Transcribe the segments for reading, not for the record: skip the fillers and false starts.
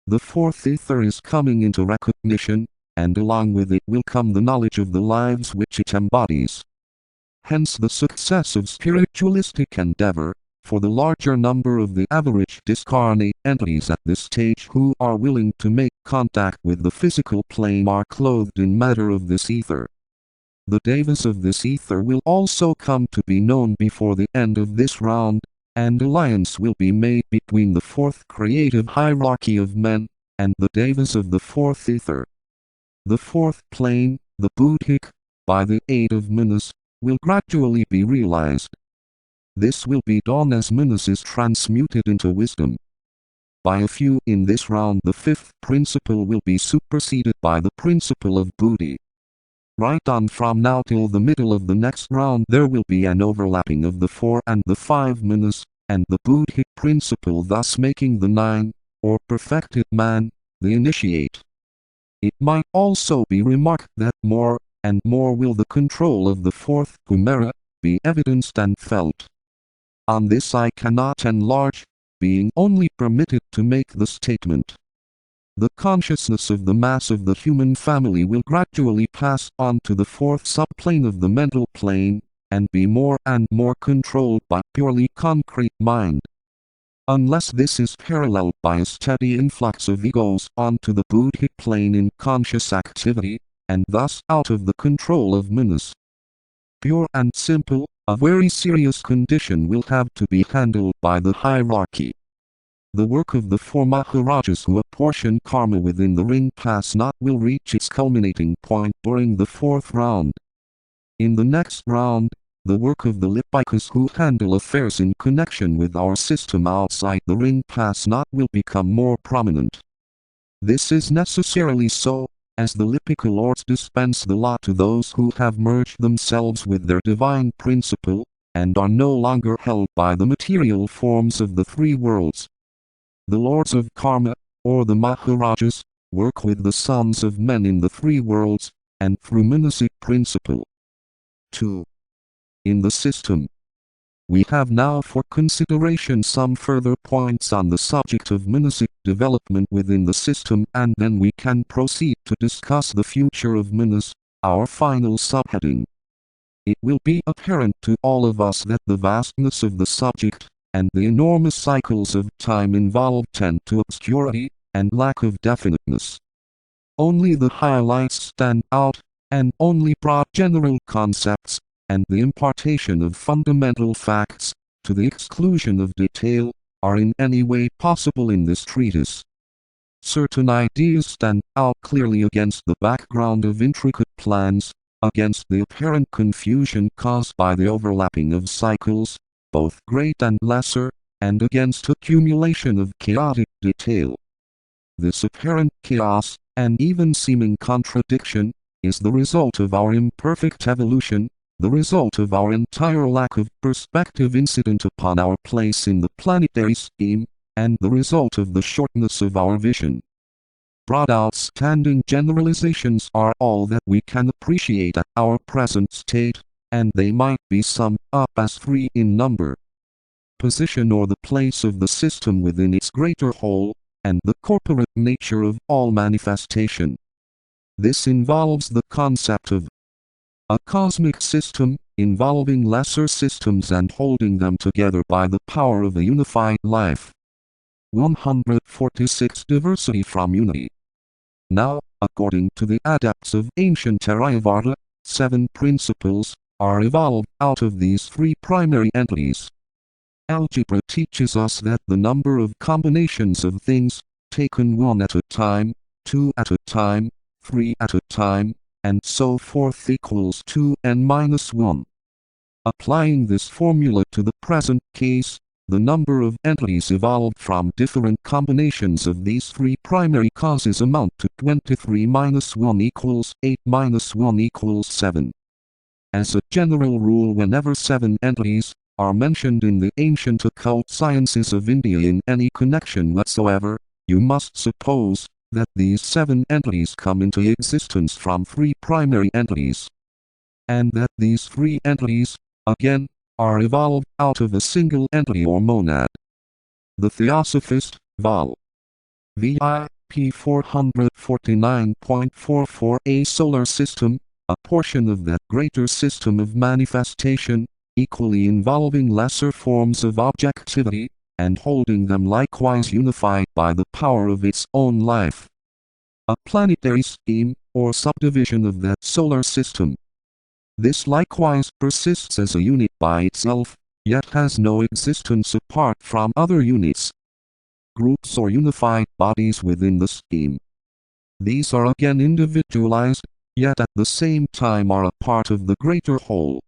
The fourth ether is coming into recognition, and along with it will come the knowledge of the lives which it embodies. Hence the success of spiritualistic endeavor, for the larger number of the average discarnate entities at this stage who are willing to make contact with the physical plane are clothed in matter of this ether. The devas of this ether will also come to be known before the end of this round, and alliance will be made between the fourth creative hierarchy of men, and the devas of the fourth ether. The fourth plane, the Buddhic, by the aid of Manas, will gradually be realized. This will be done as Manas is transmuted into wisdom. By a few in this round the fifth principle will be superseded by the principle of Buddhi. Right on from now till the middle of the next round there will be an overlapping of the 4 and the 5 Manas, and the Buddhic principle thus making the 9, or perfected man, the initiate. It might also be remarked that more and more will the control of the fourth Kumara be evidenced and felt. On this I cannot enlarge, being only permitted to make the statement. The consciousness of the mass of the human family will gradually pass on to the fourth subplane of the mental plane, and be more and more controlled by purely concrete mind. Unless this is paralleled by a steady influx of egos onto the Buddhic plane in conscious activity, and thus out of the control of Manas. Pure and simple, a very serious condition will have to be handled by the hierarchy. The work of the 4 Maharajas who apportion karma within the ring pass knot will reach its culminating point during the 4th round. In the next round, the work of the Lipikas who handle affairs in connection with our system outside the ring pass knot will become more prominent. This is necessarily so, as the Lipika lords dispense the law to those who have merged themselves with their divine principle, and are no longer held by the material forms of the 3 worlds. The lords of karma, or the Maharajas, work with the sons of men in the 3 worlds, and through Manasic principle. 2. In the system. We have now for consideration some further points on the subject of Manasic development within the system, and then we can proceed to discuss the future of Manas, our final subheading. It will be apparent to all of us that the vastness of the subject, and the enormous cycles of time involved tend to obscurity, and lack of definiteness. Only the highlights stand out, and only broad general concepts, and the impartation of fundamental facts, to the exclusion of detail, are in any way possible in this treatise. Certain ideas stand out clearly against the background of intricate plans, against the apparent confusion caused by the overlapping of cycles, both great and lesser, and against accumulation of chaotic detail. This apparent chaos, and even seeming contradiction, is the result of our imperfect evolution, the result of our entire lack of perspective incident upon our place in the planetary scheme, and the result of the shortness of our vision. Broad outstanding generalizations are all that we can appreciate at our present state, and they might be summed up as 3 in number. Position or the place of the system within its greater whole, and the corporate nature of all manifestation. This involves the concept of a cosmic system, involving lesser systems and holding them together by the power of a unified life. 146 Diversity from unity. Now, according to the adepts of ancient Theravada, 7 principles are evolved out of these 3 primary entities. Algebra teaches us that the number of combinations of things, taken 1 at a time, 2 at a time, 3 at a time, and so forth equals 2n-1. Applying this formula to the present case, the number of entities evolved from different combinations of these 3 primary causes amount to 23-1 equals 8-1 equals 7. As a general rule, whenever 7 entities are mentioned in the ancient occult sciences of India in any connection whatsoever, you must suppose that these 7 entities come into existence from 3 primary entities. And that these 3 entities, again, are evolved out of a single entity or monad. The Theosophist, Vol. Vi, p. 449.44 a solar system, a portion of that greater system of manifestation, equally involving lesser forms of objectivity, and holding them likewise unified by the power of its own life. A planetary scheme, or subdivision of that solar system. This likewise persists as a unit by itself, yet has no existence apart from other units. Groups or unified bodies within the scheme. These are again individualized, yet at the same time are a part of the greater whole.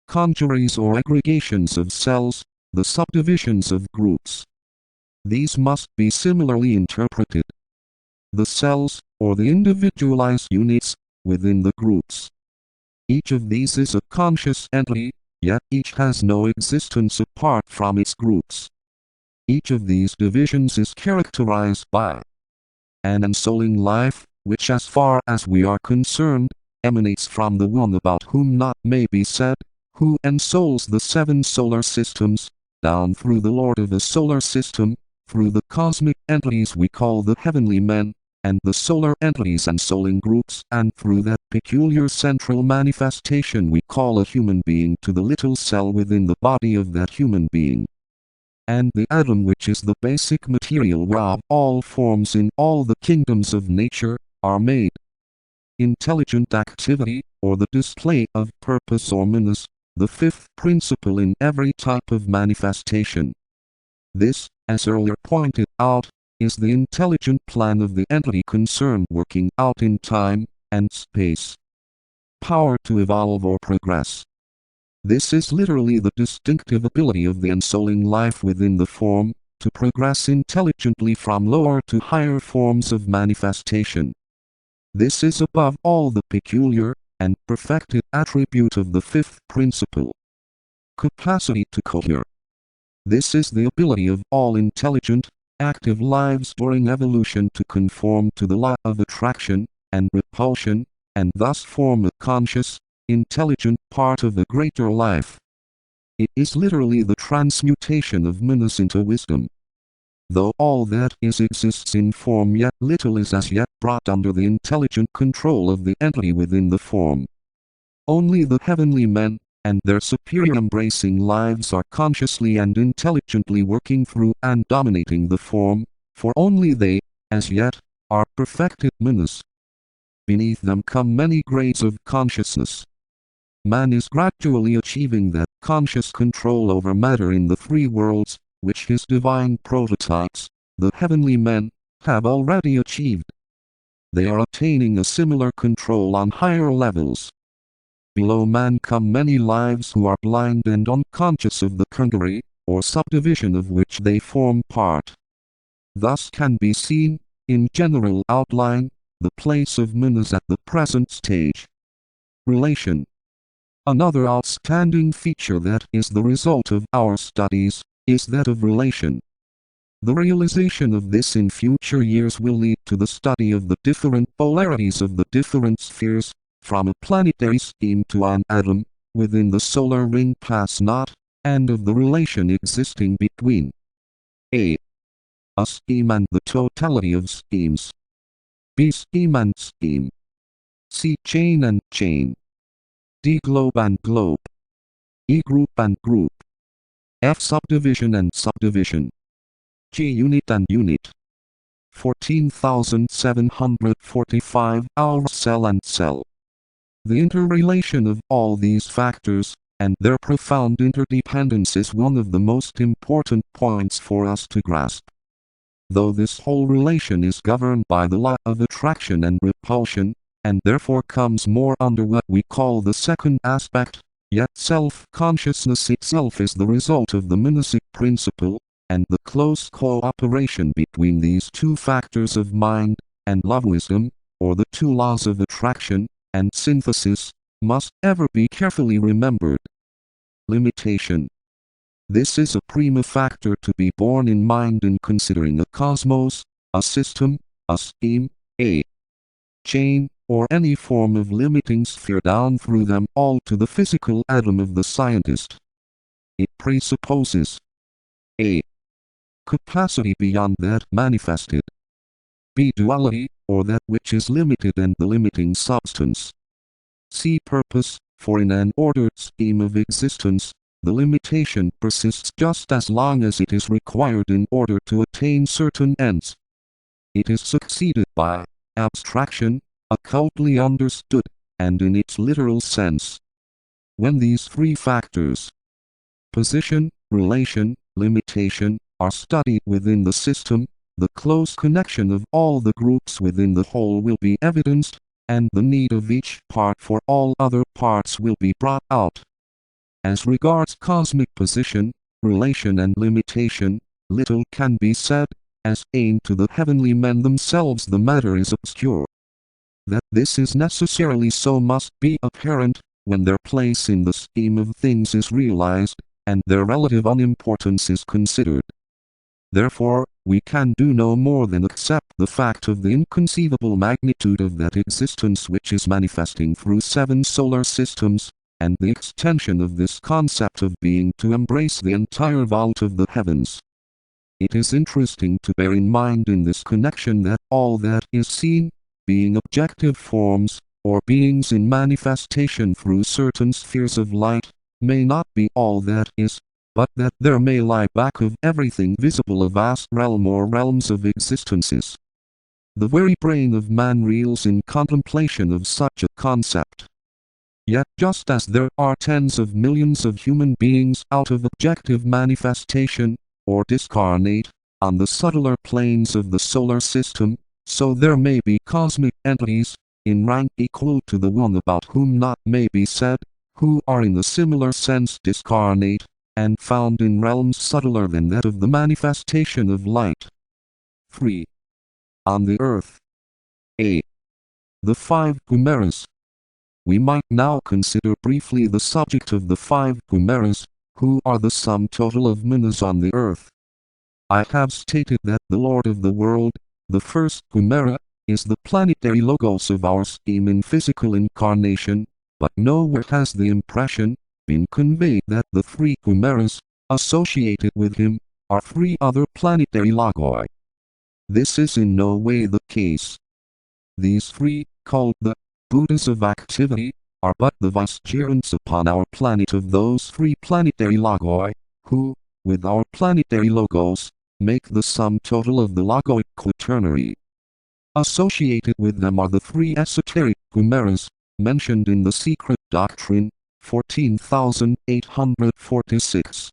Congeries or aggregations of cells, the subdivisions of groups. These must be similarly interpreted. The cells, or the individualized units, within the groups. Each of these is a conscious entity, yet each has no existence apart from its groups. Each of these divisions is characterized by an ensouling life, which as far as we are concerned, emanates from the one about whom not may be said, who ensouls the 7 solar systems, down through the Lord of the solar system, through the cosmic entities we call the heavenly men, and the solar entities ensouling groups, and through that peculiar central manifestation we call a human being to the little cell within the body of that human being. And the atom, which is the basic material whereof all forms in all the kingdoms of nature are made. Intelligent activity, or the display of purpose or menace, the 5th principle in every type of manifestation. This, as earlier pointed out, is the intelligent plan of the entity concerned working out in time and space. Power to evolve or progress. This is literally the distinctive ability of the ensouling life within the form, to progress intelligently from lower to higher forms of manifestation. This is above all the peculiar and perfected attribute of the 5th principle. Capacity to cohere. This is the ability of all intelligent, active lives during evolution to conform to the law of attraction and repulsion, and thus form a conscious, intelligent part of the greater life. It is literally the transmutation of menace into wisdom. Though all that is exists in form, yet little is as yet brought under the intelligent control of the entity within the form. Only the heavenly men, and their superior embracing lives are consciously and intelligently working through and dominating the form, for only they, as yet, are perfected menace. Beneath them come many grades of consciousness. Man is gradually achieving that conscious control over matter in the 3 worlds, which his divine prototypes, the heavenly men, have already achieved. They are attaining a similar control on higher levels. Below man come many lives who are blind and unconscious of the congery, or subdivision of which they form part. Thus can be seen, in general outline, the place of menace at the present stage. Relation. Another outstanding feature that is the result of our studies, is that of relation. The realization of this in future years will lead to the study of the different polarities of the different spheres, from a planetary scheme to an atom, within the solar ring pass not, and of the relation existing between a scheme and the totality of schemes, b scheme and scheme, c chain and chain, d globe and globe, e group and group, f subdivision and subdivision, g unit and unit. 14,745 Our cell and cell. The interrelation of all these factors, and their profound interdependence is one of the most important points for us to grasp. Though this whole relation is governed by the law of attraction and repulsion, and therefore comes more under what we call the second aspect, yet self-consciousness itself is the result of the monastic principle, and the close cooperation between these 2 factors of mind and love-wisdom, or the 2 laws of attraction and synthesis, must ever be carefully remembered. Limitation. This is a prima factor to be borne in mind in considering a cosmos, a system, a scheme, a chain, or any form of limiting sphere down through them all to the physical atom of the scientist. It presupposes a capacity beyond that manifested, be duality, or that which is limited and the limiting substance. See purpose, for in an ordered scheme of existence, the limitation persists just as long as it is required in order to attain certain ends. It is succeeded by abstraction, occultly understood, and in its literal sense. When these three factors, position, relation, limitation, are studied within the system, the close connection of all the groups within the whole will be evidenced, and the need of each part for all other parts will be brought out. As regards cosmic position, relation and limitation, little can be said, as aimed to the heavenly men themselves the matter is obscure. That this is necessarily so must be apparent, when their place in the scheme of things is realized, and their relative unimportance is considered. Therefore, we can do no more than accept the fact of the inconceivable magnitude of that existence which is manifesting through 7 solar systems, and the extension of this concept of being to embrace the entire vault of the heavens. It is interesting to bear in mind in this connection that all that is seen, being objective forms, or beings in manifestation through certain spheres of light, may not be all that is, but that there may lie back of everything visible a vast realm or realms of existences. The very brain of man reels in contemplation of such a concept. Yet just as there are tens of millions of human beings out of objective manifestation, or discarnate, on the subtler planes of the solar system, so there may be cosmic entities, in rank equal to the one about whom not may be said, who are in a similar sense discarnate, and found in realms subtler than that of the manifestation of light. 3. On the earth. A. The 5 Kumaras. We might now consider briefly the subject of the 5 Kumaras, who are the sum total of manas on the earth. I have stated that the Lord of the world, the first Kumara, is the planetary logos of our scheme in physical incarnation, but nowhere has the impression been conveyed that the 3 Kumaras, associated with him, are 3 other planetary logoi. This is in no way the case. These 3, called the Buddhas of activity, are but the vicegerents upon our planet of those 3 planetary logoi, who, with our planetary logos, make the sum total of the logoic quaternary. Associated with them are the 3 esoteric Kumaras, mentioned in the Secret Doctrine, 14,846.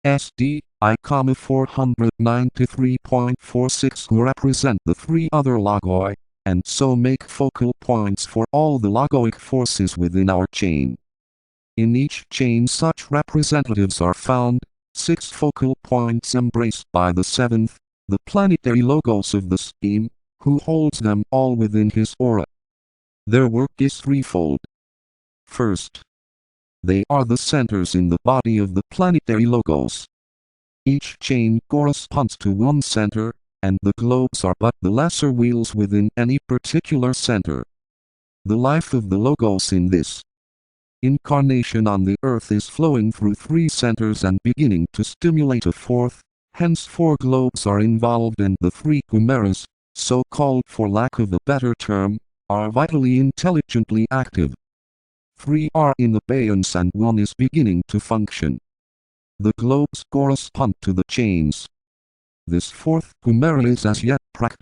SD, I, 493.46, who represent the 3 other logoi, and so make focal points for all the logoic forces within our chain. In each chain such representatives are found, 6 focal points embraced by the 7th, the planetary logos of the scheme, who holds them all within his aura. Their work is threefold. First, they are the centers in the body of the planetary logos. Each chain corresponds to one center, and the globes are but the lesser wheels within any particular center. The life of the logos in this incarnation on the earth is flowing through 3 centers and beginning to stimulate a 4th, hence 4 globes are involved, and the 3 Kumaras, so called for lack of a better term, are vitally intelligently active. 3 are in abeyance and 1 is beginning to function. The globes correspond to the chains. This 4th Kumara is as yet practically